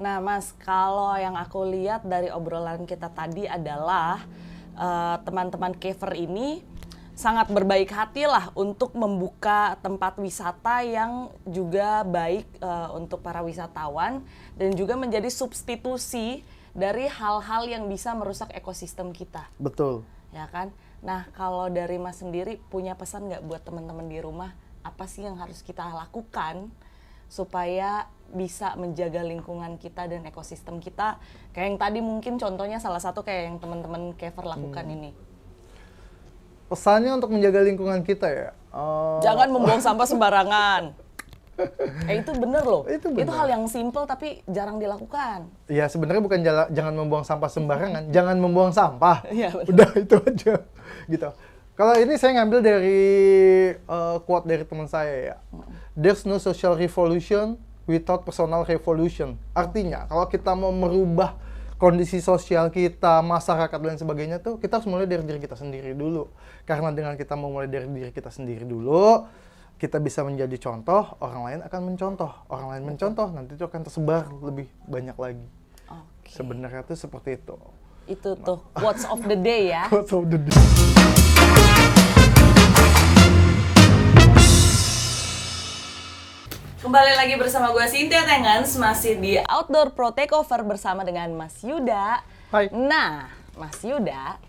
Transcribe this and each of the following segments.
Nah, Mas, kalau yang aku lihat dari obrolan kita tadi adalah teman-teman caver ini sangat berbaik hati lah untuk membuka tempat wisata yang juga baik untuk para wisatawan dan juga menjadi substitusi dari hal-hal yang bisa merusak ekosistem kita. Betul. Ya kan? Nah, kalau dari Mas sendiri punya pesan nggak buat teman-teman di rumah? Apa sih yang harus kita lakukan supaya bisa menjaga lingkungan kita dan ekosistem kita? Kayak yang tadi mungkin contohnya salah satu kayak yang teman-teman caver lakukan ini. Pesannya untuk menjaga lingkungan kita ya. Jangan membuang sampah sembarangan. Itu bener loh. Itu bener. Itu hal yang simple tapi jarang dilakukan. Ya sebenarnya bukan jangan membuang sampah sembarangan, jangan membuang sampah. Iya, betul. Udah itu aja. Gitu. Kalau ini saya ngambil dari quote dari teman saya ya. There's no social revolution without personal revolution. Artinya kalau kita mau merubah kondisi sosial kita, masyarakat dan sebagainya tuh kita harus mulai dari diri kita sendiri dulu. Karena dengan kita memulai dari diri kita sendiri dulu, kita bisa menjadi contoh, orang lain akan mencontoh. Orang lain mencontoh, nanti itu akan tersebar lebih banyak lagi. Oke. Sebenarnya tuh seperti itu. Itu tuh quotes of the day ya. Quotes of the day. Kembali lagi bersama gue Cynthia Tengens, masih di Outdoor Pro Takeover bersama dengan Mas Yuda. Hai. Nah, Mas Yuda,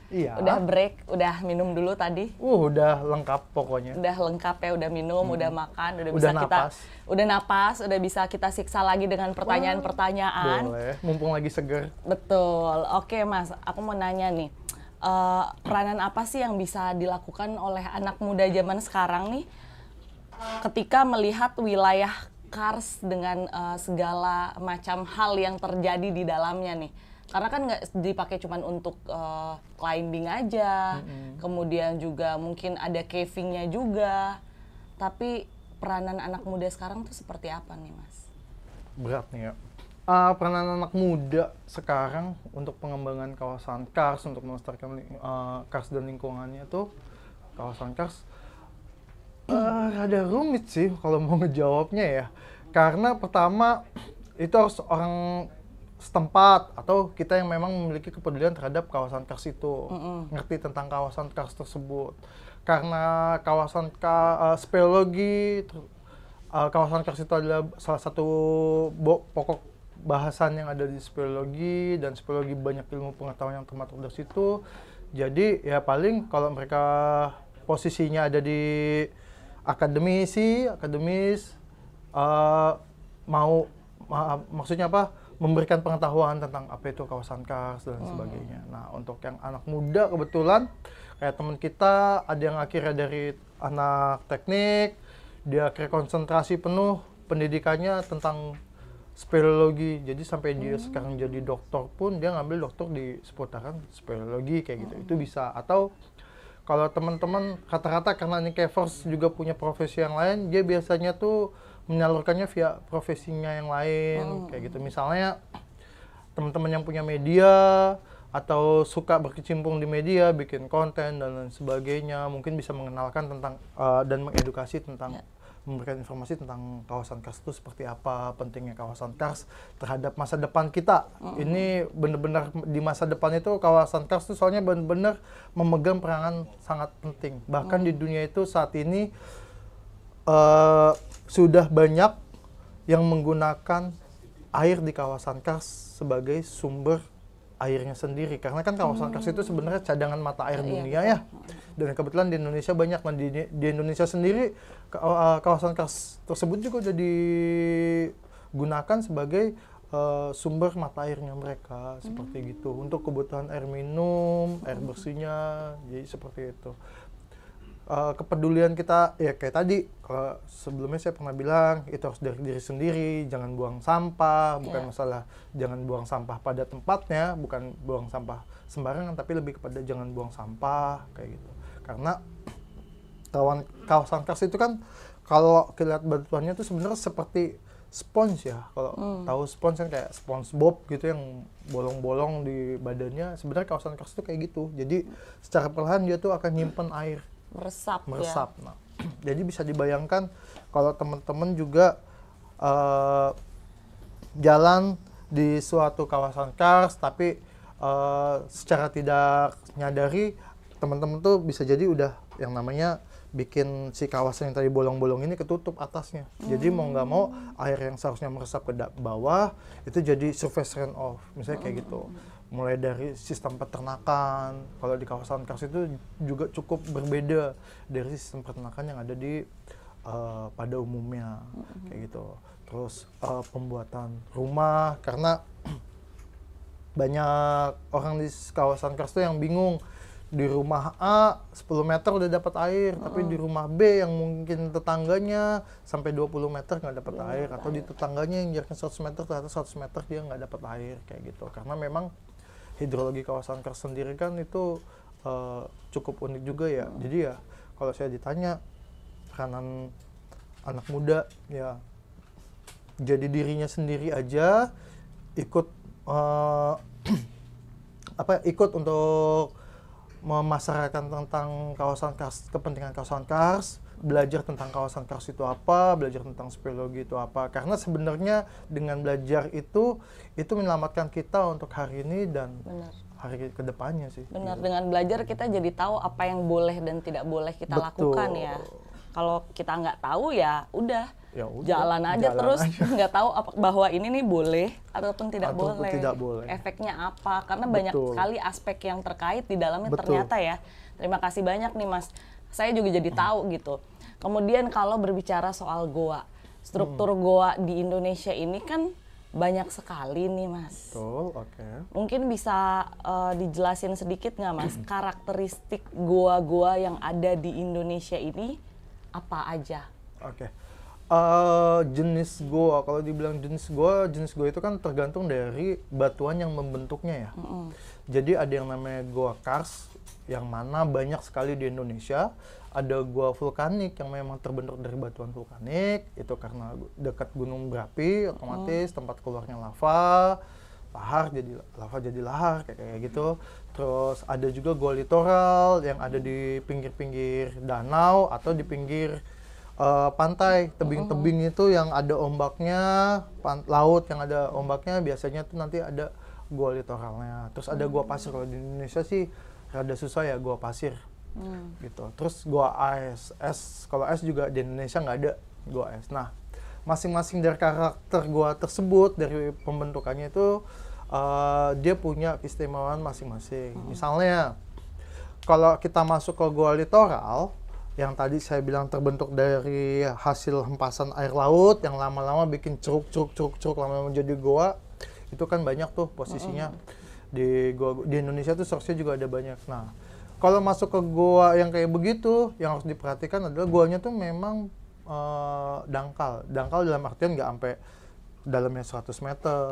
Iya. udah break, udah minum dulu tadi. Udah lengkap pokoknya. Udah lengkap ya, udah minum, udah makan, udah Udah bisa kita, napas. udah napas, udah bisa kita siksa lagi dengan pertanyaan-pertanyaan. Boleh, mumpung lagi seger. Betul. Oke Mas, aku mau nanya nih, peranan apa sih yang bisa dilakukan oleh anak muda zaman sekarang nih ketika melihat wilayah Kars dengan segala macam hal yang terjadi di dalamnya nih? Karena kan nggak dipakai cuma untuk climbing aja, kemudian juga mungkin ada cavingnya juga. Tapi peranan anak muda sekarang tuh seperti apa nih Mas? Berat nih ya. Peranan anak muda sekarang untuk pengembangan kawasan Kars, untuk melestarikan Kars dan lingkungannya tuh, kawasan Kars rada rumit sih kalau mau ngejawabnya ya. Karena pertama itu harus orang setempat atau kita yang memang memiliki kepedulian terhadap kawasan Kars itu, ngerti tentang kawasan Kars tersebut. Karena kawasan speleologi, kawasan Kars itu adalah salah satu pokok bahasan yang ada di speleologi, dan speleologi banyak ilmu pengetahuan yang termaktub dari situ. Jadi ya paling kalau mereka posisinya ada di akademis, maksudnya apa? Memberikan pengetahuan tentang apa itu kawasan Kars dan sebagainya. Nah, untuk yang anak muda kebetulan kayak teman kita ada yang akhirnya dari anak teknik, dia akhirnya konsentrasi penuh pendidikannya tentang speleologi. Jadi sampai dia sekarang jadi dokter pun dia ngambil dokter di seputaran speleologi kayak gitu. Itu bisa. Atau kalau teman-teman rata-rata karena ini cavers juga punya profesi yang lain, dia biasanya tuh menyalurkannya via profesinya yang lain kayak gitu. Misalnya teman-teman yang punya media atau suka berkecimpung di media, bikin konten dan lain sebagainya, mungkin bisa mengenalkan tentang dan mengedukasi tentang memberikan informasi tentang kawasan Kars itu seperti apa, pentingnya kawasan Kars terhadap masa depan kita. Ini benar-benar di masa depan itu kawasan Kars itu soalnya benar-benar memegang peranan sangat penting. Bahkan di dunia itu saat ini sudah banyak yang menggunakan air di kawasan Kars sebagai sumber airnya sendiri, karena kan kawasan Kars itu sebenarnya cadangan mata air dunia ya, dan kebetulan di Indonesia banyak. Nah, di Indonesia sendiri kawasan Kars tersebut juga udah digunakan sebagai sumber mata airnya mereka, seperti gitu, untuk kebutuhan air minum, air bersihnya, jadi seperti itu. Kepedulian kita ya kayak tadi, sebelumnya saya pernah bilang itu harus dari diri sendiri, jangan buang sampah, bukan masalah jangan buang sampah pada tempatnya, bukan buang sampah sembarangan, tapi lebih kepada jangan buang sampah kayak gitu. Karena kawasan Kars itu kan kalau lihat batuannya itu sebenarnya seperti spons ya. Kalau tahu spons kan kayak SpongeBob gitu yang bolong-bolong di badannya, sebenarnya kawasan Kars itu kayak gitu. Jadi secara perlahan dia tuh akan nyimpen air. Meresap. Ya. Nah, jadi bisa dibayangkan kalau teman-teman juga jalan di suatu kawasan kars, tapi secara tidak nyadari teman-teman tuh bisa jadi udah yang namanya bikin si kawasan yang tadi bolong-bolong ini ketutup atasnya. Jadi mau nggak mau air yang seharusnya meresap ke bawah itu jadi surface runoff, misalnya kayak gitu. Mulai dari sistem peternakan, kalau di kawasan kars itu juga cukup berbeda dari sistem peternakan yang ada di pada umumnya, kayak gitu. Terus pembuatan rumah, karena banyak orang di kawasan kars itu yang bingung, di rumah A 10 meter udah dapat air, tapi di rumah B yang mungkin tetangganya sampai 20 meter nggak dapat air, atau di tetangganya yang jaraknya 100 meter ternyata 100 meter dia nggak dapat air, kayak gitu. Karena memang hidrologi kawasan kars sendiri kan itu cukup unik juga ya. Jadi ya kalau saya ditanya peranan anak muda ya jadi dirinya sendiri aja, ikut ikut untuk memasarkan tentang kawasan kars, kepentingan kawasan kars, belajar tentang kawasan kars itu apa, belajar tentang speleologi itu apa. Karena sebenarnya dengan belajar itu menyelamatkan kita untuk hari ini dan hari kedepannya sih. Benar, dengan belajar kita jadi tahu apa yang boleh dan tidak boleh kita lakukan ya. Kalau kita nggak tahu ya udah jalan aja terus nggak tahu bahwa ini nih boleh ataupun tidak boleh. Efeknya apa? Karena banyak sekali aspek yang terkait di dalamnya ternyata ya. Terima kasih banyak nih Mas. Saya juga jadi tahu gitu. Kemudian kalau berbicara soal goa, struktur goa di Indonesia ini kan banyak sekali nih Mas. Betul, oke. Mungkin bisa dijelasin sedikit nggak Mas karakteristik goa-goa yang ada di Indonesia ini apa aja? Oke. Jenis goa, kalau dibilang jenis goa itu kan tergantung dari batuan yang membentuknya ya. Jadi ada yang namanya goa kars, yang mana banyak sekali di Indonesia. Ada goa vulkanik yang memang terbentuk dari batuan vulkanik, itu karena dekat gunung berapi, otomatis tempat keluarnya lava jadi lahar kayak gitu. Terus ada juga goa litoral yang ada di pinggir-pinggir danau atau di pinggir pantai, tebing-tebing itu yang ada ombaknya, laut yang ada ombaknya, biasanya tuh nanti ada goa litoralnya. Terus ada goa pasir, kalau di Indonesia sih rada susah ya goa pasir. Gitu. Terus goa es, kalau es juga di Indonesia nggak ada goa es. Nah, masing-masing dari karakter goa tersebut, dari pembentukannya itu dia punya keistimewaan masing-masing. Misalnya kalau kita masuk ke goa litoral yang tadi saya bilang terbentuk dari hasil hempasan air laut yang lama-lama bikin curug lama-lama menjadi goa, itu kan banyak tuh posisinya di goa di Indonesia tuh source-nya juga ada banyak. Nah, kalau masuk ke goa yang kayak begitu, yang harus diperhatikan adalah goanya tuh memang dangkal dalam artian nggak sampai dalamnya 100 meter,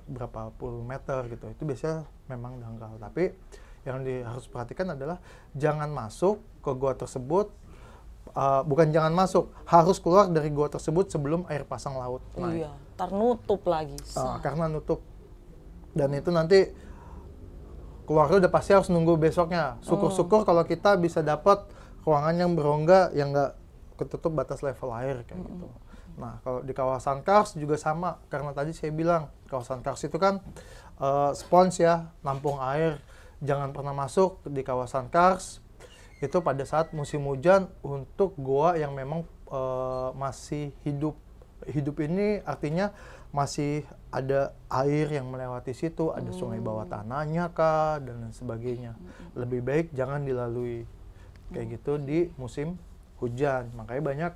berapa puluh meter gitu. Itu biasanya memang dangkal. Tapi yang harus perhatikan adalah jangan masuk ke goa tersebut, bukan jangan masuk, harus keluar dari goa tersebut sebelum air pasang laut naik. Iya, ternutup lagi. Karena nutup. Dan itu nanti keluarnya udah pasti harus nunggu besoknya. Syukur-syukur kalau kita bisa dapat ruangan yang berongga yang nggak ketutup batas level air kayak gitu. Nah, kalau di kawasan kars juga sama, karena tadi saya bilang kawasan kars itu kan spons ya, nampung air. Jangan pernah masuk di kawasan kars itu pada saat musim hujan untuk goa yang memang masih hidup. Hidup ini artinya masih ada air yang melewati situ, ada sungai bawah tanahnya kah, dan lain sebagainya. Lebih baik jangan dilalui kayak gitu di musim hujan. Makanya banyak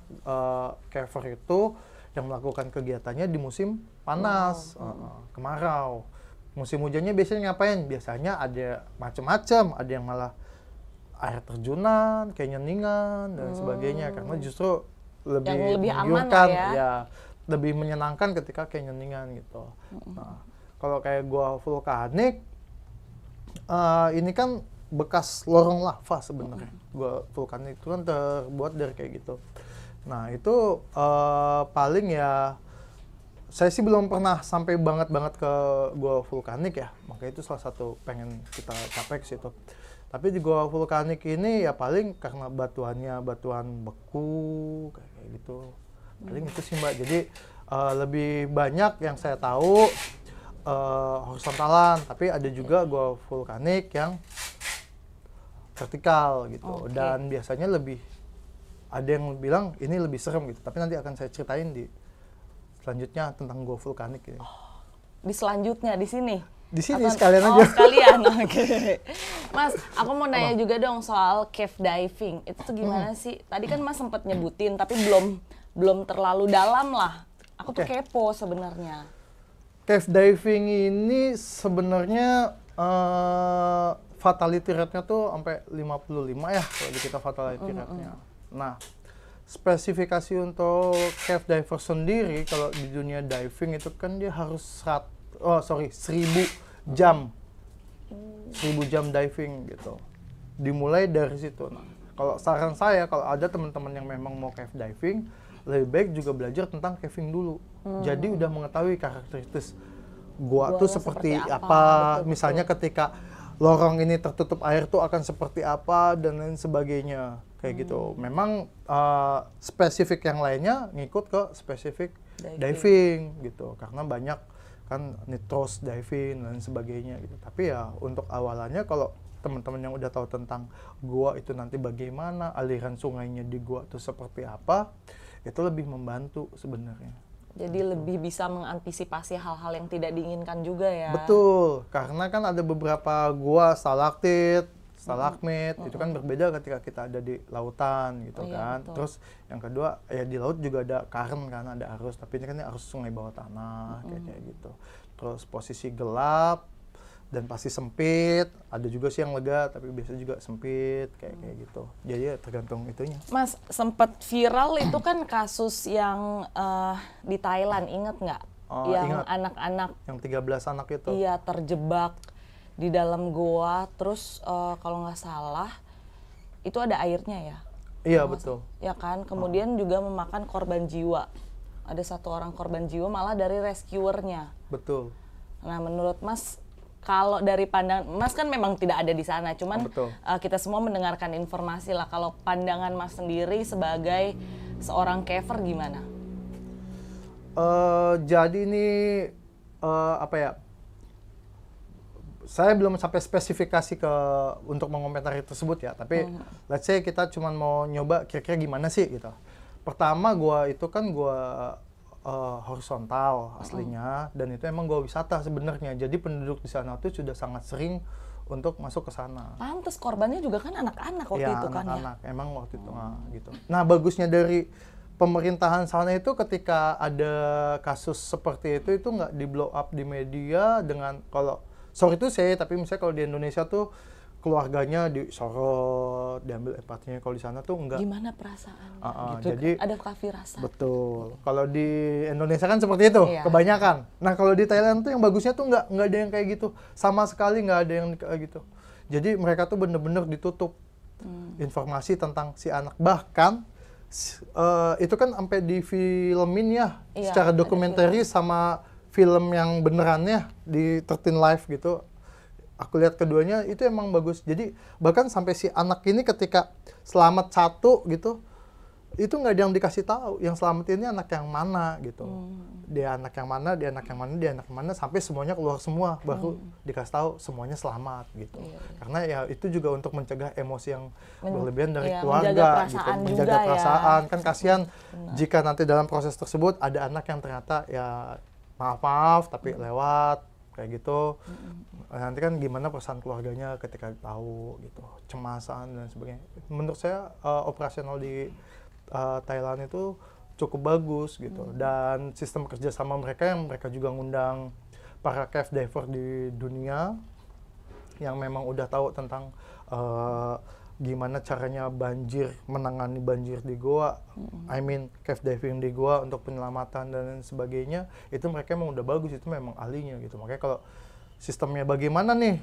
caver itu yang melakukan kegiatannya di musim panas, kemarau. Musim hujannya biasanya ngapain? Biasanya ada macam-macam, ada yang malah air terjunan, canyoningan dan sebagainya, karena justru lebih menggiurkan, ya lebih menyenangkan ketika canyoningan gitu. Nah, kalau kayak gua vulkanik, ini kan bekas lorong lava sebenarnya. Gua vulkanik itu kan terbuat dari kayak gitu. Nah itu paling ya saya sih belum pernah sampai banget ke gua vulkanik ya, makanya itu salah satu pengen kita capai ke situ. Tapi di gua vulkanik ini ya paling karena batuannya batuan beku kayak gitu. Paling itu sih Mbak. Jadi lebih banyak yang saya tahu horizontalan, tapi ada juga gua vulkanik yang vertikal gitu. Dan biasanya lebih ada yang bilang ini lebih serem gitu, tapi nanti akan saya ceritain di selanjutnya tentang gua vulkanik gitu. Di selanjutnya di sini. Di sini sekalian aja. Oh, sekalian. Oke. Mas, aku mau nanya juga dong soal cave diving. Itu tuh gimana sih? Tadi kan Mas sempat nyebutin tapi belum terlalu dalam lah. Aku tuh kepo sebenarnya. Cave diving ini sebenarnya fatality rate-nya tuh sampai 55 ya kalau di kita fatality rate-nya. Nah, spesifikasi untuk cave diver sendiri kalau di dunia diving itu kan dia harus 1000 jam. 1000 jam diving gitu. Dimulai dari situ. Nah, kalau saran saya kalau ada teman-teman yang memang mau cave diving, lebih baik juga belajar tentang caving dulu. Jadi udah mengetahui karakteristik gua tuh seperti apa. Betul, misalnya ketika lorong ini tertutup air tuh akan seperti apa dan lain sebagainya. Kayak gitu. Memang spesifik yang lainnya ngikut ke spesifik diving gitu. Karena banyak kan nitros diving dan sebagainya gitu. Tapi ya untuk awalannya kalau teman-teman yang udah tahu tentang gua itu nanti bagaimana, aliran sungainya di gua itu seperti apa, itu lebih membantu sebenarnya. Jadi lebih bisa mengantisipasi hal-hal yang tidak diinginkan juga ya. Betul, karena kan ada beberapa gua stalaktit, stalagmit, itu kan berbeda ketika kita ada di lautan gitu kan. Betul. Terus yang kedua ya di laut juga ada current kan, ada arus, tapi ini kan arus sungai bawah tanah kayak gitu. Terus posisi gelap dan pasti sempit, ada juga sih yang lega tapi biasanya juga sempit kayak gitu. Jadi ya tergantung itunya. Mas, sempat viral itu kan kasus yang di Thailand, inget nggak? Yang Ingat. anak-anak Yang 13 anak itu. iya terjebak di dalam goa, terus kalau nggak salah itu ada airnya ya? Iya betul. Ya kan, kemudian juga memakan korban jiwa. Ada 1 orang korban jiwa malah dari rescuernya. Betul. Nah, menurut Mas, kalau dari pandangan Mas kan memang tidak ada di sana, cuman kita semua mendengarkan informasi lah. Kalau pandangan Mas sendiri sebagai seorang caver gimana? Jadi ini apa ya? Saya belum sampai spesifikasi untuk mengomentari tersebut ya, tapi let's say kita cuma mau nyoba kira-kira gimana sih gitu. Pertama gua itu kan horizontal aslinya dan itu emang gua wisata sebenarnya. Jadi penduduk di sana tuh sudah sangat sering untuk masuk ke sana. Pantes korbannya juga kan anak-anak waktu itu kan ya? Anak-anak, emang waktu itu gitu. Nah, bagusnya dari pemerintahan sana itu ketika ada kasus seperti itu nggak di blow up di media dengan sorry itu saya, tapi misalnya kalau di Indonesia tuh keluarganya disorot, diambil empatinya. Kalau di sana tuh enggak. Gimana perasaan? Gitu, jadi ada firasat. Betul. Kalau di Indonesia kan seperti itu, kebanyakan. Nah kalau di Thailand tuh yang bagusnya tuh nggak ada yang kayak gitu, sama sekali nggak ada yang kayak gitu. Jadi mereka tuh bener-bener ditutup informasi tentang si anak. Bahkan itu kan sampai difilmin ya, secara dokumenter sama film yang benerannya di 13 Live gitu. Aku lihat keduanya itu emang bagus. Jadi bahkan sampai si anak ini ketika selamat 1 gitu, itu nggak ada yang dikasih tahu. Yang selamat ini anak yang mana gitu. Dia anak yang mana, dia anak yang mana, dia anak yang mana, sampai semuanya keluar semua. Baru dikasih tahu semuanya selamat gitu. Karena ya itu juga untuk mencegah emosi yang berlebihan dari keluarga gitu. Menjaga perasaan. Kan kasihan jika nanti dalam proses tersebut ada anak yang ternyata ya maaf tapi lewat kayak gitu. Nanti kan gimana perasaan keluarganya ketika tahu gitu, cemasan dan sebagainya. Menurut saya operasional di Thailand itu cukup bagus gitu. Dan sistem kerjasama mereka yang mereka juga ngundang para cave diver di dunia yang memang udah tahu tentang gimana caranya menangani banjir di goa, cave diving di goa untuk penyelamatan dan lain sebagainya, itu mereka memang udah bagus, itu memang ahlinya gitu. Makanya kalau sistemnya bagaimana nih,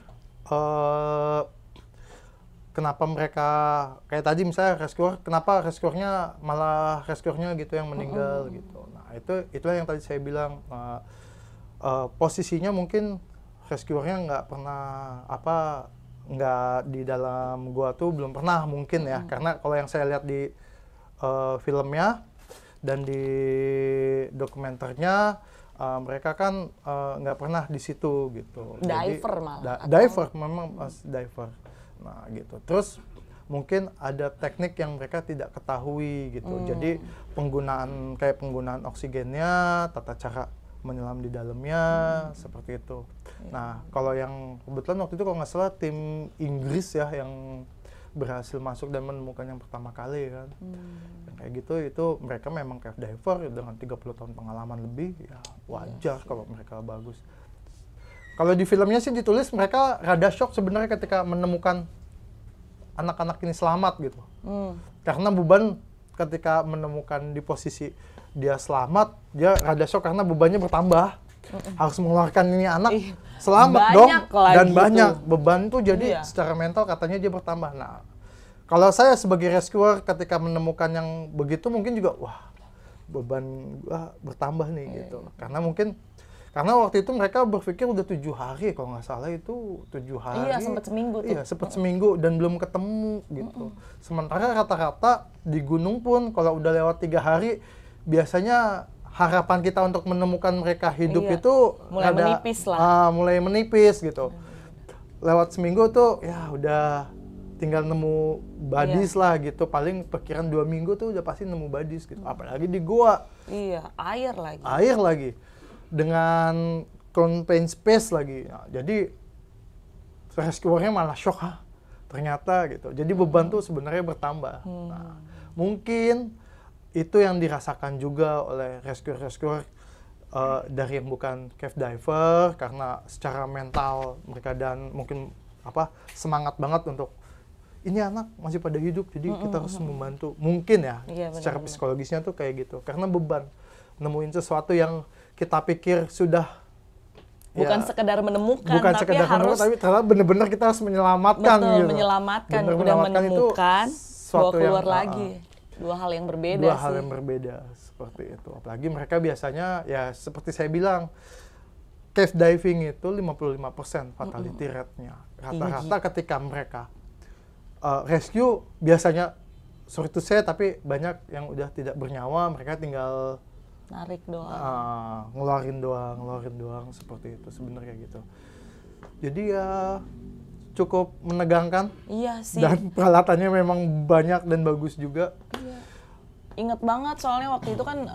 kenapa mereka, kayak tadi misalnya rescuer, kenapa rescuernya gitu yang meninggal gitu. Nah itulah yang tadi saya bilang, posisinya mungkin rescuernya nggak di dalam gua tuh belum pernah mungkin ya, karena kalau yang saya lihat di filmnya Dan di dokumenternya mereka kan nggak pernah di situ gitu. Diver malah. Diver, memang diver. Nah gitu. Terus mungkin ada teknik yang mereka tidak ketahui gitu. Jadi penggunaan oksigennya, tata cara menyelam di dalamnya, seperti itu. Nah, kalau yang kebetulan waktu itu kalau nggak salah tim Inggris ya yang berhasil masuk dan menemukan yang pertama kali kan. Yang kayak gitu, itu mereka memang cave diver dengan 30 tahun pengalaman lebih, ya wajar kalau mereka bagus. Kalau di filmnya sih ditulis mereka rada shock sebenarnya ketika menemukan anak-anak ini selamat gitu. Karena beban ketika menemukan di posisi dia selamat, dia rada shock karena bebannya bertambah. Harus mengeluarkan ini anak selamat dong. Dan banyak beban tuh jadi secara mental katanya dia bertambah. Nah, kalau saya sebagai rescuer ketika menemukan yang begitu mungkin juga wah beban gua bertambah nih gitu. Karena waktu itu mereka berpikir udah 7 hari kalau nggak salah itu 7 hari. Iya, sempat seminggu tuh. Iya, sempat seminggu dan belum ketemu gitu. Sementara rata-rata di gunung pun kalau udah lewat 3 hari biasanya harapan kita untuk menemukan mereka hidup itu mulai menipis lah. Mulai menipis gitu. Lewat seminggu tuh ya udah tinggal nemu badis lah gitu. Paling perkiraan 2 minggu tuh udah pasti nemu badis gitu. Apalagi di gua. Iya, air lagi. Air lagi. Dengan confined space lagi. Nah, jadi rescuernya malah shock, ternyata gitu. Jadi beban tuh sebenarnya bertambah. Nah, mungkin itu yang dirasakan juga oleh rescuer-rescuer dari yang bukan cave diver, karena secara mental mereka dan mungkin semangat banget untuk ini anak masih pada hidup, jadi kita harus membantu. Mungkin ya, secara psikologisnya tuh kayak gitu. Karena beban nemuin sesuatu yang kita pikir sudah bukan sekedar menemukan, tapi ternyata benar-benar kita harus menyelamatkan. Betul, gitu. menyelamatkan, udah menemukan, bawa keluar lagi. Dua hal yang berbeda Dua hal yang berbeda, seperti itu. Apalagi mereka biasanya, ya seperti saya bilang, cave diving itu 55% fatality rate-nya. Rata-rata ketika mereka rescue, biasanya, sorry to say, tapi banyak yang udah tidak bernyawa, mereka tinggal narik doang, ngeluarin doang, seperti itu sebenarnya gitu. Jadi ya cukup menegangkan. Iya sih. Dan peralatannya memang banyak dan bagus juga. Iya. Ingat banget soalnya waktu itu kan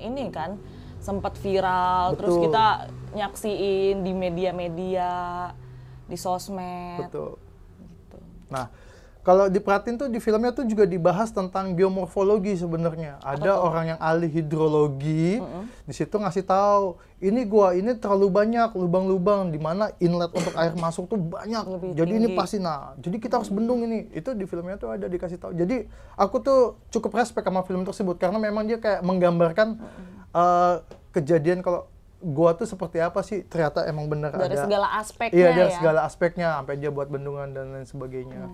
ini kan sempat viral. Betul. Terus kita nyaksiin di media-media, di sosmed. Betul. Gitu. Nah, kalau diperhatiin tuh di filmnya tuh juga dibahas tentang geomorfologi sebenarnya. Ada orang yang ahli hidrologi di situ ngasih tahu ini gua ini terlalu banyak lubang-lubang di mana inlet untuk air masuk tuh banyak. Jadi ini pasti jadi kita harus bendung ini. Itu di filmnya tuh ada dikasih tahu. Jadi aku tuh cukup respect sama film tersebut karena memang dia kayak menggambarkan kejadian kalau gua tuh seperti apa sih, ternyata emang benar ada. Dari segala aspeknya. Iya, dari segala aspeknya sampai dia buat bendungan dan lain sebagainya.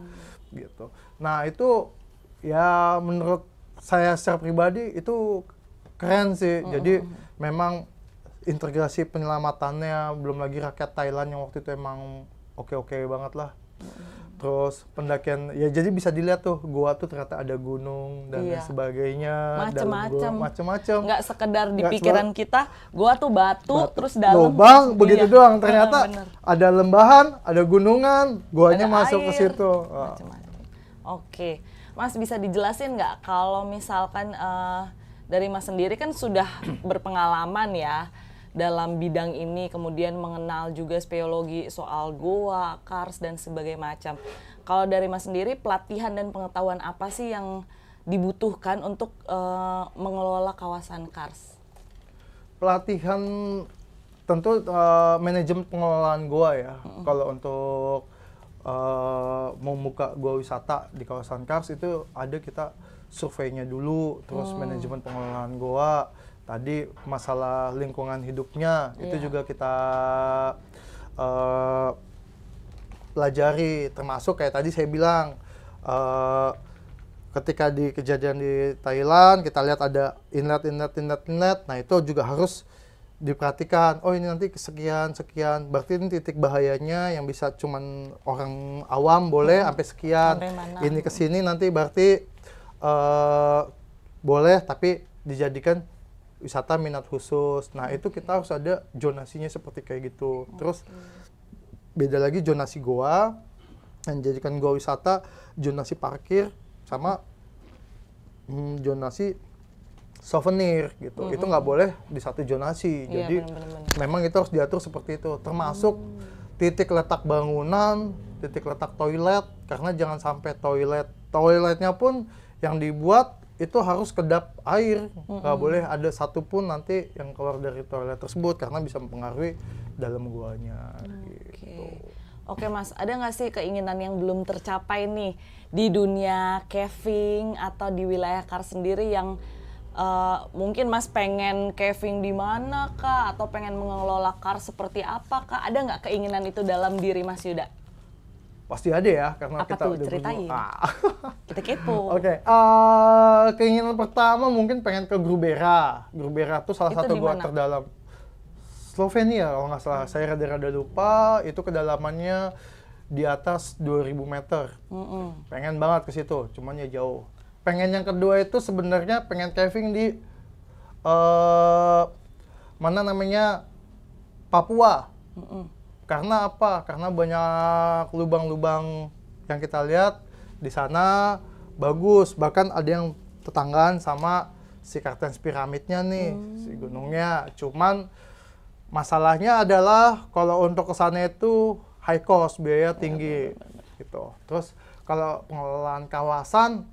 Gitu. Nah, itu ya menurut saya secara pribadi itu keren sih. Jadi memang integrasi penyelamatannya, belum lagi rakyat Thailand yang waktu itu emang oke-oke banget lah. Terus pendakian, ya jadi bisa dilihat tuh gua tuh ternyata ada gunung dan lain sebagainya. Macem-macem. Nggak sekedar di pikiran kita, gua tuh batu terus dalam lubang begitu doang. Ternyata ada lembahan, ada gunungan, guanya ada masuk ke situ. Oke, Mas bisa dijelasin nggak kalau misalkan dari Mas sendiri kan sudah berpengalaman ya dalam bidang ini, kemudian mengenal juga speleologi soal goa, kars, dan sebagainya macam. Kalau dari Mas sendiri, pelatihan dan pengetahuan apa sih yang dibutuhkan untuk mengelola kawasan kars? Pelatihan tentu manajemen pengelolaan goa ya. Kalau untuk membuka goa wisata di kawasan kars itu ada kita surveinya dulu, terus manajemen pengelolaan goa. Tadi masalah lingkungan hidupnya itu juga kita pelajari, termasuk kayak tadi saya bilang ketika di kejadian di Thailand kita lihat ada inlet, nah itu juga harus diperhatikan. Oh ini nanti sekian, berarti ini titik bahayanya yang bisa cuman orang awam boleh sampai sekian. Ini kesini nanti berarti boleh, tapi dijadikan wisata minat khusus. Nah, itu kita harus ada zonasinya seperti kayak gitu. Terus beda lagi zonasi goa, yang jadikan goa wisata, zonasi parkir, sama zonasi souvenir gitu. Itu nggak boleh di satu zonasi. Iya, Jadi memang itu harus diatur seperti itu. Termasuk titik letak bangunan, titik letak toilet, karena jangan sampai toiletnya pun yang dibuat itu harus kedap air, nggak boleh ada satupun nanti yang keluar dari toilet tersebut karena bisa mempengaruhi dalam guanya. Gitu. Oke Mas, ada nggak sih keinginan yang belum tercapai nih di dunia caving atau di wilayah Kars sendiri yang mungkin Mas pengen caving di mana kah, atau pengen mengelola Kars seperti apa kah? Ada nggak keinginan itu dalam diri Mas Yuda? Pasti ada ya, karena Apa kita tuh? udah Ceritain. Kita kepo. Oke, keinginan pertama mungkin pengen ke Grubera. Grubera tuh salah Itu satu di gua mana? terdalam. Slovenia kalau nggak salah, saya rada-rada lupa. Itu kedalamannya di atas 2000 meter. Pengen banget ke situ, cuman ya jauh. Pengen yang kedua itu sebenarnya pengen caving di mana namanya, Papua. Karena apa? Karena banyak lubang-lubang yang kita lihat di sana bagus. Bahkan ada yang tetanggaan sama si Kartens piramidnya nih, si gunungnya. Cuman masalahnya adalah kalau untuk ke sana itu high cost, biaya tinggi gitu. Terus kalau pengelolaan kawasan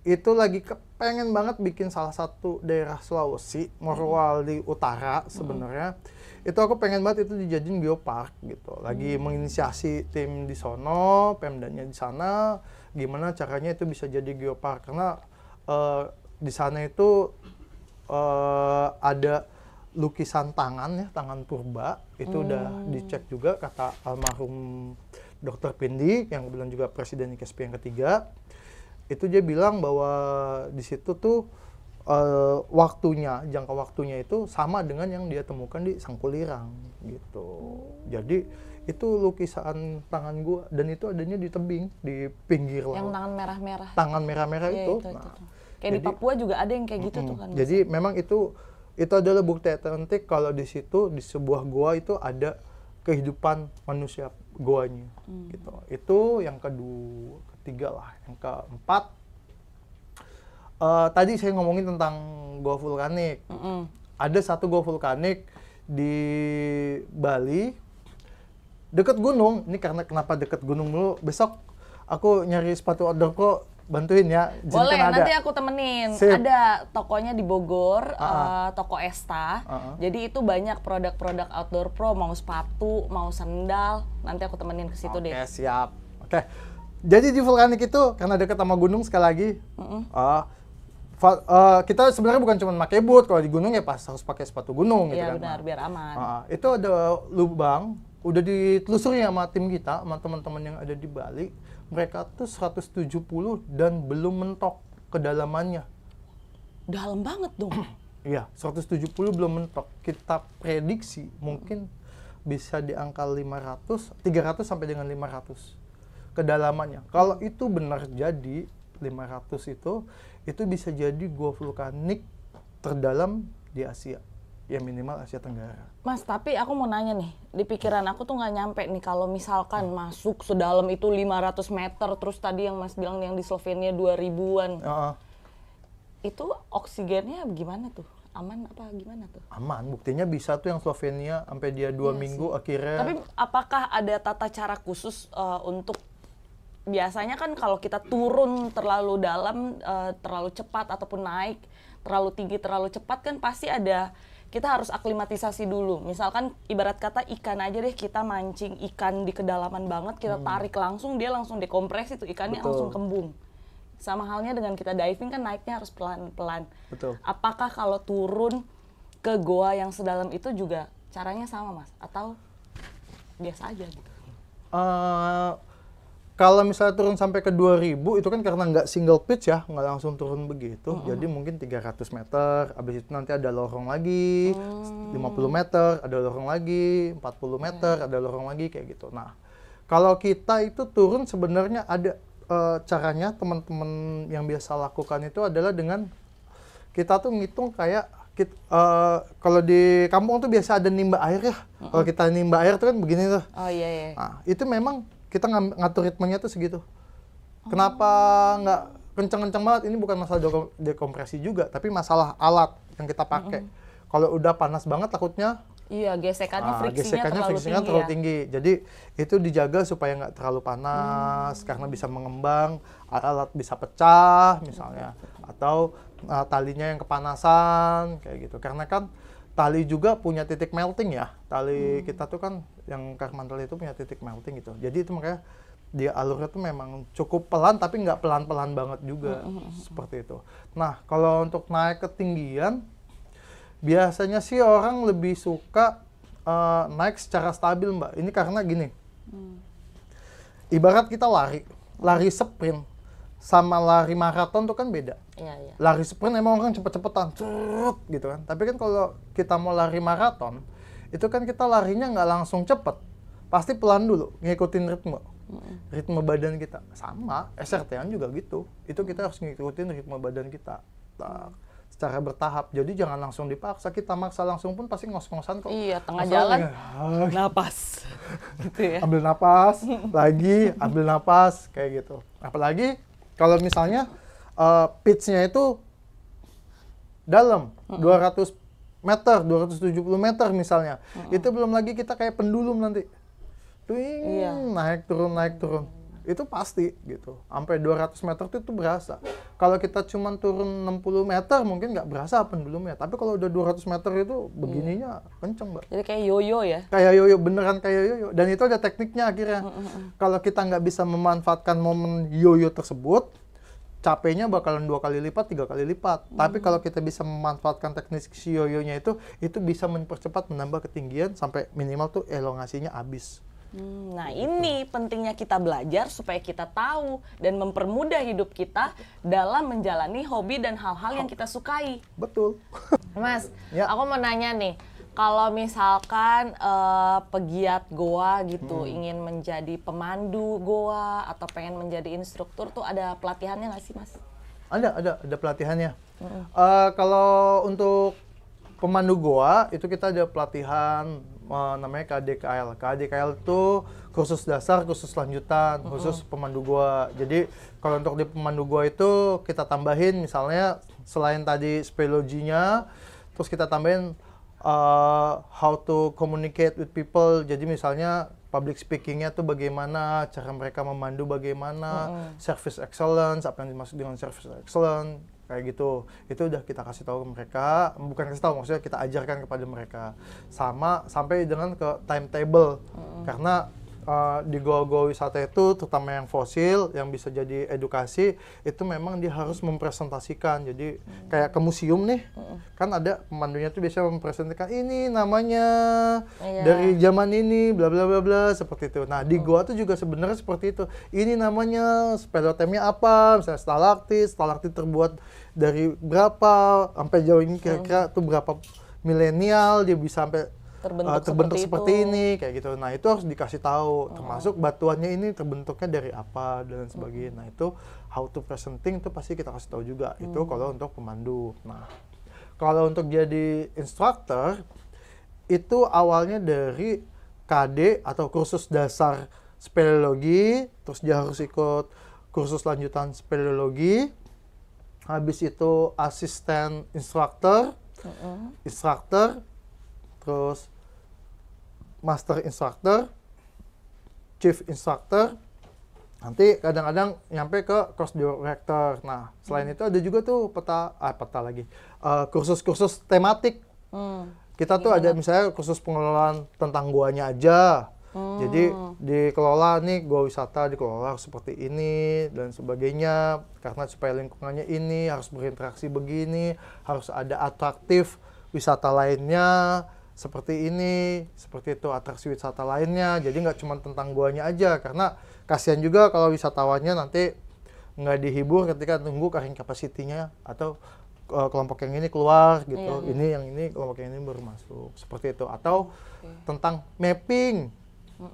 itu lagi kepengen banget bikin salah satu daerah Sulawesi, Morowali Utara sebenarnya. Itu aku pengen banget itu dijadiin geopark gitu. Lagi menginisiasi tim di sono, Pemdanya di sana, gimana caranya itu bisa jadi geopark. Karena di sana itu ada lukisan tangan ya, tangan purba. Itu udah dicek juga kata almarhum Dr. Pindi, yang kebetulan juga Presiden IKSP yang ketiga. Itu dia bilang bahwa di situ tuh jangka waktunya itu sama dengan yang dia temukan di Sangkulirang gitu. Jadi itu lukisan tangan gua, dan itu adanya di tebing di pinggir laut. Yang tangan merah-merah. Tangan merah-merah Iya, itu. Kayak di Papua juga ada yang kayak gitu tuh kan. Jadi memang itu adalah bukti otentik kalau di situ, di sebuah gua itu ada kehidupan manusia goanya gitu. Itu yang ketiga lah. Yang keempat, tadi saya ngomongin tentang gua vulkanik. Ada satu gua vulkanik di Bali, deket gunung. Ini karena kenapa deket gunung dulu? Besok aku nyari sepatu outdoor kok, bantuin ya. Boleh, Kan nanti aku temenin. Sip. Ada tokonya di Bogor, toko Esta. Jadi itu banyak produk-produk outdoor pro, mau sepatu, mau sendal. Nanti aku temenin ke situ deh. Oke, siap. Oke. Jadi di vulkanik itu karena dekat sama gunung sekali lagi. Kita sebenarnya bukan cuma pakai boot, kalau di gunung ya pas harus pakai sepatu gunung gitu Iya kan. benar, biar aman. Itu ada lubang, udah ditelusuri sama tim kita, sama teman-teman yang ada di Bali. Mereka tuh 170 dan belum mentok kedalamannya. Dalam banget dong. Iya, 170 belum mentok. Kita prediksi mungkin bisa di angka 300 sampai dengan 500 kedalamannya. Kalau itu benar jadi 500 itu bisa jadi gua vulkanik terdalam di Asia. Ya minimal Asia Tenggara. Mas, tapi aku mau nanya nih, di pikiran aku tuh nggak nyampe nih kalau misalkan masuk sedalam itu 500 meter, terus tadi yang Mas bilang yang di Slovenia 2000-an. Itu oksigennya gimana tuh? Aman apa gimana tuh? Aman, buktinya bisa tuh yang Slovenia sampai dia 2 minggu akhirnya. Tapi apakah ada tata cara khusus untuk, biasanya kan kalau kita turun terlalu dalam, terlalu cepat ataupun naik terlalu tinggi, terlalu cepat kan pasti ada, kita harus aklimatisasi dulu. Misalkan ibarat kata ikan aja deh, kita mancing ikan di kedalaman banget, kita tarik langsung, dia langsung dekompres, itu ikannya langsung kembung. Sama halnya dengan kita diving kan naiknya harus pelan-pelan. Betul. Apakah kalau turun ke goa yang sedalam itu juga caranya sama Mas? Atau biasa aja gitu? Kalau misalnya turun sampai ke 2000 itu kan karena nggak single pitch ya, nggak langsung turun begitu. Jadi mungkin 300 meter, habis itu nanti ada lorong lagi, 50 meter, ada lorong lagi, 40 meter, ada lorong lagi, kayak gitu. Nah, kalau kita itu turun sebenarnya ada caranya, teman-teman yang biasa lakukan itu adalah dengan kita tuh ngitung kayak kalau di kampung tuh biasa ada nimba air ya. Kalau kita nimba air tuh kan begini tuh. Oh iya iya. Nah, itu memang kita ngatur ritmenya tuh segitu. Kenapa nggak kenceng-kenceng banget? Ini bukan masalah dekompresi juga, tapi masalah alat yang kita pakai. Kalau udah panas banget takutnya iya, gesekannya friksinya terlalu tinggi. Jadi itu dijaga supaya nggak terlalu panas karena bisa mengembang, alat bisa pecah misalnya, atau talinya yang kepanasan kayak gitu. Karena kan tali juga punya titik melting ya. Tali kita tuh kan yang karmantel itu punya titik melting gitu. Jadi itu makanya dia alurnya tuh memang cukup pelan tapi nggak pelan-pelan banget juga seperti itu. Nah kalau untuk naik ketinggian biasanya sih orang lebih suka naik secara stabil Mbak. Ini karena gini, ibarat kita lari sprint sama lari maraton tuh kan beda. Iya, iya. Lari sprint emang orang cepet-cepetan, cerut gitu kan. Tapi kan kalau kita mau lari maraton, itu kan kita larinya nggak langsung cepet. Pasti pelan dulu, ngikutin ritme badan kita. Sama, SRT-an juga gitu. Itu kita harus ngikutin ritme badan kita. Secara bertahap. Jadi jangan langsung dipaksa. Kita maksa langsung pun pasti ngos-ngosan kok. Iya, tengah jalan napas. Gitu ya. Ambil napas, lagi ambil napas kayak gitu. Apalagi kalau misalnya pitch-nya itu dalam 200 meter, 270 meter misalnya. Itu belum lagi kita kayak pendulum nanti. Naik turun. Itu pasti gitu. Sampai 200 meter itu berasa. Kalau kita cuma turun 60 meter mungkin nggak berasa pendulumnya. Tapi kalau udah 200 meter itu begininya kenceng, Mbak. Jadi kayak yoyo ya? Kayak yoyo, beneran kayak yoyo. Dan itu ada tekniknya akhirnya. Kalau kita nggak bisa memanfaatkan momen yoyo tersebut, capeknya bakalan 2 kali lipat, 3 kali lipat. Tapi kalau kita bisa memanfaatkan teknik si yoyonya itu bisa mempercepat menambah ketinggian sampai minimal tuh elongasinya habis. Nah ini pentingnya kita belajar supaya kita tahu dan mempermudah hidup kita dalam menjalani hobi dan hal-hal yang kita sukai. Betul. Mas, Ya. aku mau nanya nih, kalau misalkan pegiat goa gitu ingin menjadi pemandu goa atau pengen menjadi instruktur tuh ada pelatihannya nggak sih Mas? Ada pelatihannya. Kalau untuk pemandu goa itu kita ada pelatihan namanya KDKL. KDKL itu kursus dasar, kursus lanjutan, khusus pemandu goa. Jadi kalau untuk di pemandu goa itu kita tambahin misalnya selain tadi speleologinya, terus kita tambahin how to communicate with people. Jadi misalnya public speaking-nya tuh bagaimana, cara mereka memandu bagaimana, service excellence, apa yang dimaksud dengan service excellence, kayak gitu. Itu udah kita kasih tahu ke mereka, bukan kasih tahu, maksudnya kita ajarkan kepada mereka. Sama sampai dengan ke timetable. Karena di goa-goa wisata itu, terutama yang fosil, yang bisa jadi edukasi, itu memang dia harus mempresentasikan. Jadi kayak ke museum nih, kan ada pemandunya tuh biasanya mempresentasikan ini namanya dari zaman ini, bla bla bla bla, seperti itu. Nah di goa tuh juga sebenarnya seperti itu. Ini namanya speleotemnya apa, misalnya stalaktit terbuat dari berapa, sampai jauh ini kira-kira tuh berapa milenial dia bisa sampai terbentuk seperti ini kayak gitu. Nah itu harus dikasih tahu, termasuk batuannya ini terbentuknya dari apa dan sebagainya. Nah itu how to presenting itu pasti kita kasih tahu juga. Itu kalau untuk pemandu. Nah kalau untuk jadi instructor itu awalnya dari KD atau kursus dasar speleologi, terus dia harus ikut kursus lanjutan speleologi, habis itu asisten instructor, terus master instructor, chief instructor, nanti kadang-kadang nyampe ke course director. Nah, selain itu ada juga tuh kursus-kursus tematik. Kita tuh ada misalnya kursus pengelolaan tentang goanya aja. Jadi dikelola nih goa wisata dikelola seperti ini dan sebagainya, karena supaya lingkungannya ini harus berinteraksi begini, harus ada atraktif wisata lainnya seperti ini, seperti itu atraksi wisata lainnya. Jadi nggak cuma tentang goanya aja, karena kasihan juga kalau wisatawannya nanti nggak dihibur ketika tunggu carrying capacity-nya atau kelompok yang ini keluar gitu, ini yang ini kelompok yang ini baru masuk, seperti itu. Atau tentang mapping,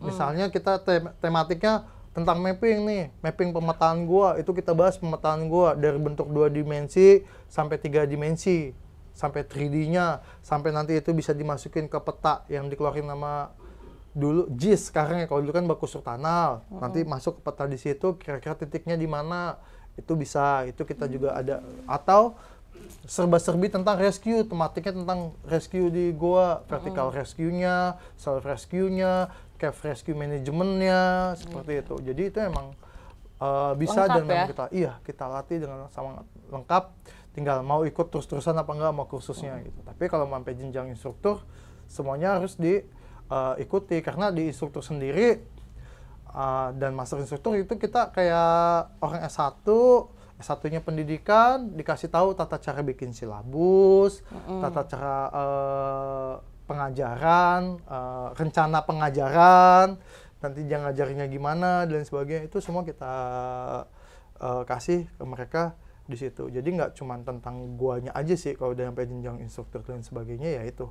misalnya kita tematiknya tentang mapping nih, mapping pemetaan gua, itu kita bahas pemetaan gua dari bentuk 2 dimensi sampai 3 dimensi, sampai 3D-nya, sampai nanti itu bisa dimasukin ke peta yang dikeluarin nama dulu JIS sekarang ya, kalau dulu kan baku struktanal, nanti masuk ke peta di situ, kira-kira titiknya di mana, itu bisa, itu kita juga ada, atau serba-serbi tentang rescue, tematiknya tentang rescue di gua, vertical rescue-nya, self rescue-nya, cave rescue manajemennya, seperti itu. Jadi itu emang bisa Lengkap dan memang ya? kita latih dengan sangat lengkap. Tinggal mau ikut terus-terusan apa enggak mau kursusnya gitu. Tapi kalau sampai jenjang instruktur, semuanya harus diikuti karena di instruktur sendiri dan master instruktur itu kita kayak orang S1, S1-nya pendidikan, dikasih tahu tata cara bikin silabus, tata cara pengajaran, rencana pengajaran, nanti dia ngajarnya gimana dan sebagainya, itu semua kita kasih ke mereka di situ. Jadi nggak cuma tentang guanya aja sih kalau udah sampai jenjang instruktur dan sebagainya, ya itu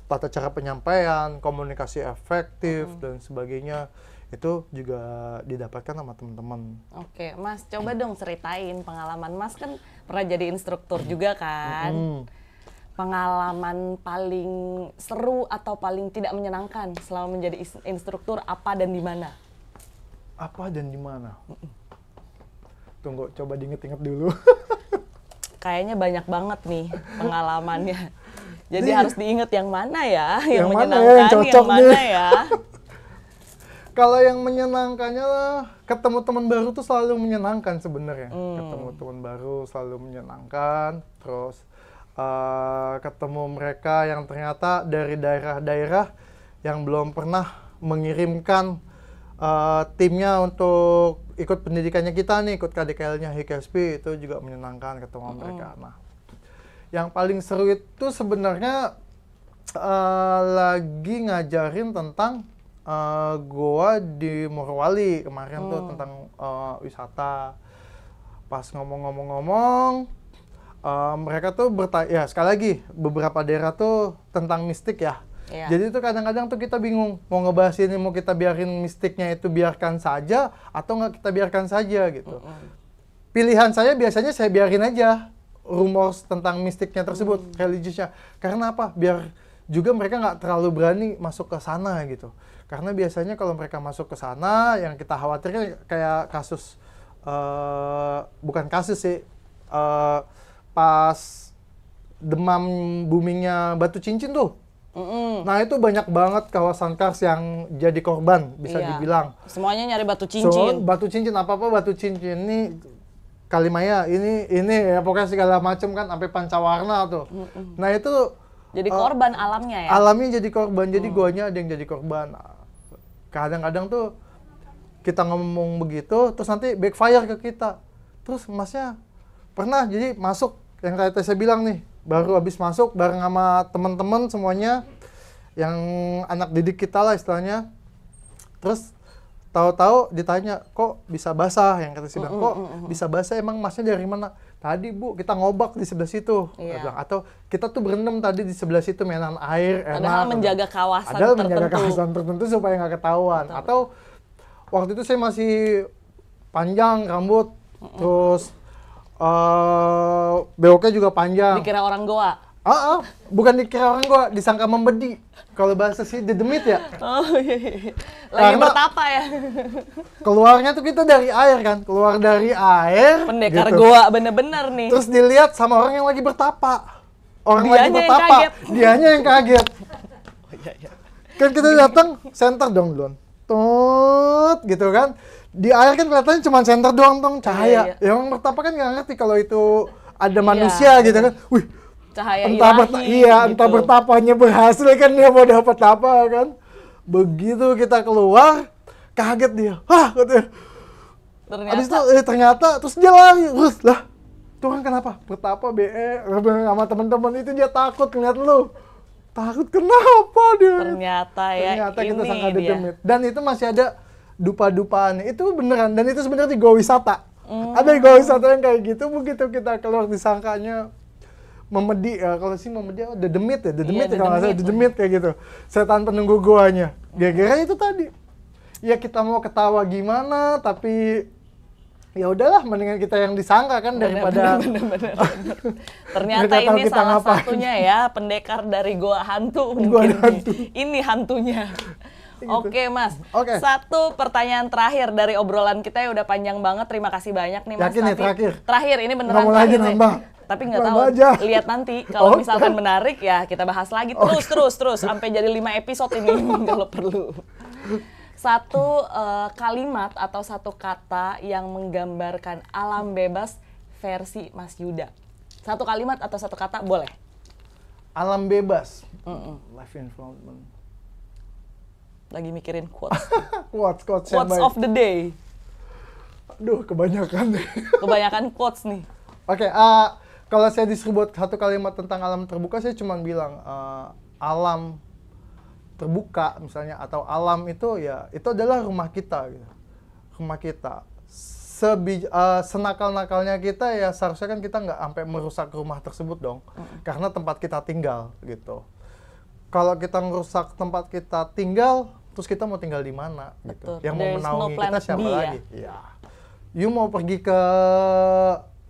tata cara penyampaian, komunikasi efektif dan sebagainya, itu juga didapatkan sama teman-teman. Oke, Mas, coba dong ceritain pengalaman Mas, kan pernah jadi instruktur juga kan? Pengalaman paling seru atau paling tidak menyenangkan selama menjadi instruktur apa dan di mana? Apa dan di mana? Tunggu, coba diinget-inget dulu. Kayaknya banyak banget nih pengalamannya. Jadi harus diinget yang mana ya? Yang mana menyenangkan, yang cocok yang mana nih? ya? Kalau yang menyenangkannya lah, ketemu teman baru tuh selalu menyenangkan sebenarnya. Ketemu teman baru selalu menyenangkan. Terus ketemu mereka yang ternyata dari daerah-daerah yang belum pernah mengirimkan timnya untuk ikut pendidikannya kita nih, ikut KDKL-nya HKSP, itu juga menyenangkan ketemu mereka. Nah, yang paling seru itu sebenarnya lagi ngajarin tentang goa di Morowali kemarin tuh, tentang wisata. Pas ngomong-ngomong, mereka tuh bertanya, ya sekali lagi, beberapa daerah tuh tentang mistik ya. Iya. Jadi tuh kadang-kadang tuh kita bingung, mau ngebahas ini, mau kita biarin mistiknya itu biarkan saja, atau nggak kita biarkan saja gitu. Pilihan saya biasanya saya biarin aja rumors tentang mistiknya tersebut, religiusnya. Karena apa? Biar juga mereka nggak terlalu berani masuk ke sana gitu. Karena biasanya kalau mereka masuk ke sana, yang kita khawatirkan kayak kasus, bukan kasus sih, pas demam boomingnya Batu Cincin tuh. Nah itu banyak banget kawasan Kars yang jadi korban, bisa dibilang. Semuanya nyari batu cincin. Batu cincin, apa-apa batu cincin. Ini Kalimaya, ini ya pokoknya segala macam kan, sampai pancawarna tuh. Nah itu Jadi korban alamnya ya? alamnya jadi korban, jadi guanya ada yang jadi korban. Kadang-kadang tuh kita ngomong begitu, terus nanti backfire ke kita. Terus masnya pernah jadi masuk, yang kayak saya bilang nih, baru habis masuk bareng sama teman-teman semuanya, yang anak didik kita lah istilahnya. Terus tahu-tahu ditanya, kok bisa basah? Yang kata saya bilang, kok bisa basah, emang masnya dari mana? Tadi Bu, kita ngobak di sebelah situ. Iya. Bilang, atau kita tuh berendam tadi di sebelah situ, mainan air, Padahal enak. menjaga kawasan Padahal tertentu. menjaga kawasan tertentu supaya nggak ketahuan. Betul. Atau waktu itu saya masih panjang rambut, terus bewoknya juga panjang. Dikira orang Goa. Bukan dikira orang gua, disangka membedi. Kalau bahasa sih dedemit ya. Oh iya. Lagi Karena- bertapa ya. Keluarnya tuh kita dari air kan, keluar dari air. Pendekar gitu. Goa bener-bener nih. Terus dilihat sama orang yang lagi bertapa. Orang lagi Dianya yang bertapa, kaget. dianya yang kaget. Kan kita datang center dong duluan. Tut gitu kan. Di air kan kelihatannya cuma center doang dong cahaya. Iya. Yang bertapa kan nggak ngerti kalau itu ada manusia gitu kan. Wih, Cahaya entah ilahi. entah gitu. bertapanya berhasil kan, dia mau dapat apa kan. Begitu kita keluar, kaget dia. Hah, katanya. Ternyata Habis itu ternyata terus dia lari. Terus lah, tuh orang kenapa? Bertapa BE sama teman-teman itu, dia takut ngeliat lu. Takut kenapa dia? ternyata ya Ternyata kita ini sangka dia. dedemit. Dan itu masih ada dupa-dupaannya. Itu beneran, dan itu sebenarnya di Goa Wisata. Ada di Goa Wisata yang kayak gitu, begitu kita keluar disangkanya memedi, ya kalau sih memedi, dedemit ya, dedemit Iya, ya kalau nggak salah, dedemit. dedemit kayak gitu. Setan penunggu goanya. Gara-gara itu tadi. ya kita mau ketawa gimana, tapi ya udahlah, mendingan kita yang disangka kan daripada Bener. Ternyata Mereka tahu ini kita salah ngapain. satunya ya, pendekar dari Goa Hantu Goa mungkin. Hantu. Ini hantunya. Oke Mas, Oke. satu pertanyaan terakhir dari obrolan kita yang udah panjang banget. Terima kasih banyak nih Mas. Yakin nih, Tapi- terakhir? Terakhir, ini beneran Nggak mau lagi terakhir nih. nambah? Tapi nggak tahu, Nambah aja. lihat nanti. Kalau Oke. misalkan menarik ya kita bahas lagi terus sampai jadi 5 episode ini kalau perlu. Satu kalimat atau satu kata yang menggambarkan alam bebas versi Mas Yuda. Satu kalimat atau satu kata boleh. alam bebas. Life environment. Lagi mikirin quotes. Quotes yang Quotes baik. of the day. Aduh, kebanyakan deh. Kebanyakan quotes nih. Oke, kalau saya disuruh buat satu kalimat tentang alam terbuka, saya cuma bilang alam terbuka misalnya, atau alam itu ya itu adalah rumah kita gitu. Rumah kita. Senakal-nakalnya kita ya seharusnya kan kita nggak sampai merusak rumah tersebut dong. Karena tempat kita tinggal gitu. Kalau kita ngerusak tempat kita tinggal, terus kita mau tinggal di mana gitu. Betul. Yang mau There's no menaungi kita planet siapa B, ya? lagi? Ya. You mau pergi ke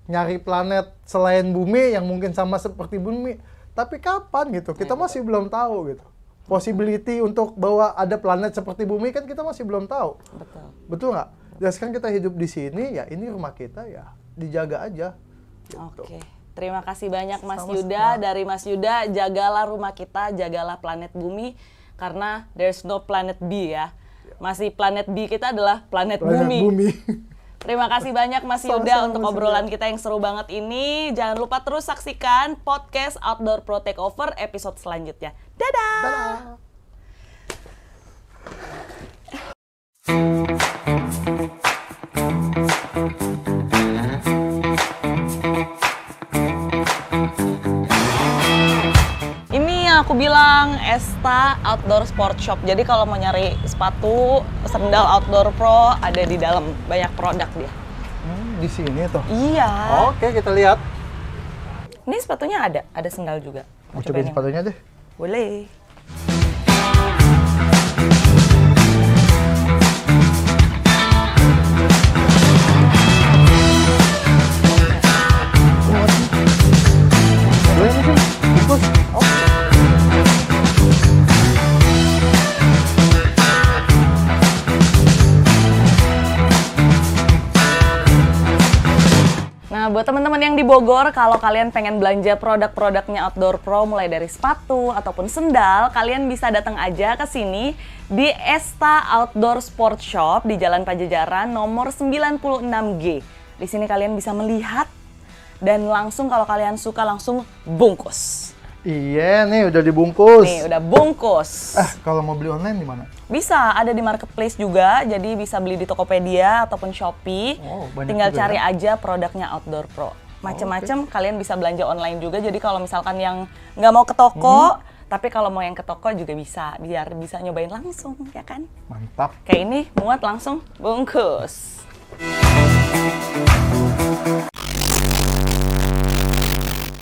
nyari planet selain bumi yang mungkin sama seperti bumi, tapi kapan gitu? Kita masih belum tahu gitu. Possibility untuk bahwa ada planet seperti bumi kan kita masih belum tahu. Betul. Betul nggak? Dan sekarang kita hidup di sini, ya ini rumah kita, ya dijaga aja. Gitu. Oke. Terima kasih banyak Mas Sama-sama. Yuda. Dari Mas Yuda, jagalah rumah kita, jagalah planet bumi. Karena there's no planet B ya. Masih planet B kita adalah planet Planet bumi. Terima kasih banyak Mas Sama-sama, Yuda untuk Mas obrolan kita yang seru banget ini. Jangan lupa terus saksikan podcast Outdoor Pro Takeover episode selanjutnya. Dadah! Dadah. Ini yang aku bilang Esta Outdoor Sport Shop. Jadi kalau mau nyari sepatu, sendal Outdoor Pro ada di dalam, banyak produk dia. Di sini tuh. Iya. Oke, kita lihat. Ini sepatunya ada sendal juga. Mau cobain cobain yang sepatunya deh. Boleh. Boleh nih, Sim. Bungkus. Nah, buat teman-teman yang di Bogor, kalau kalian pengen belanja produk-produknya Outdoor Pro mulai dari sepatu ataupun sendal, kalian bisa datang aja ke sini di Esta Outdoor Sport Shop di Jalan Pajajaran nomor 96G. Di sini kalian bisa melihat dan langsung kalau kalian suka langsung bungkus. Iya, nih udah dibungkus. Nih, udah bungkus. Kalau mau beli online di mana? Bisa, ada di marketplace juga, jadi bisa beli di Tokopedia ataupun Shopee. Oh, banyak Tinggal juga cari ya? aja produknya Outdoor Pro. Macem-macem kalian bisa belanja online juga, jadi kalau misalkan yang nggak mau ke toko, tapi kalau mau yang ke toko juga bisa, biar bisa nyobain langsung, ya kan? Mantap. Kayak ini, muat langsung bungkus.